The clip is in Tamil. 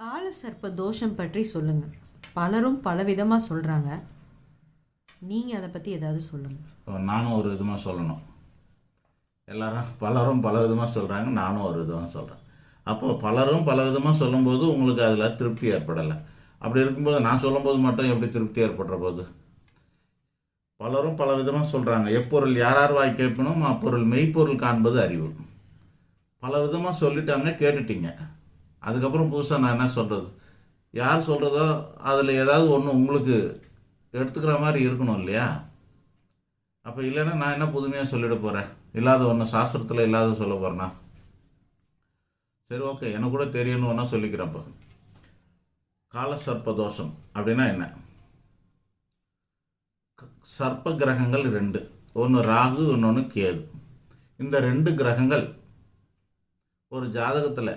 கால சர்ப்ப தோஷம் பற்றி சொல்லுங்க. பலரும் பலவிதமா சொல்றாங்க. நீங்க அத பத்தி ஏதாவது சொல்லுங்க. நானும் ஒரு விதமாக சொல்லணும். பலரும் பல விதமாக சொல்கிறாங்க, நானும் ஒரு விதமாக சொல்கிறேன். அப்போ பலரும் பல விதமாக சொல்லும்போது உங்களுக்கு அதில் திருப்தி ஏற்படலை. அப்படி இருக்கும்போது நான் சொல்லும்போது மட்டும் எப்படி திருப்தி ஏற்படுற போது? பலரும் பல விதமாக சொல்கிறாங்க. எப்பொருள் யார் வாய் கேட்பனும் அப்பொருள் மெய்ப்பொருள் காண்பது அறிவு. பல விதமாக சொல்லிட்டாங்க, கேட்டுட்டீங்க. அதுக்கப்புறம் புதுசாக நான் என்ன சொல்கிறது? யார் சொல்கிறதோ அதில் ஏதாவது ஒன்று உங்களுக்கு எடுத்துக்கிற மாதிரி இருக்கணும் இல்லையா? அப்போ இல்லைன்னா நான் என்ன புதுமையாக சொல்லிட போகிறேன்? இல்லாத ஒன்று, சாஸ்திரத்தில் இல்லாத சொல்ல போகிறேன்னா? சரி, ஓகே, எனக்கு கூட தெரியணும் ஒன்றா சொல்லிக்கிறேன். இப்போ கால சர்ப்ப தோஷம் அப்படின்னா என்ன? சர்ப்ப கிரகங்கள் ரெண்டு, ஒன்று ராகு, இன்னொன்று கேது. இந்த ரெண்டு கிரகங்கள் ஒரு ஜாதகத்தில்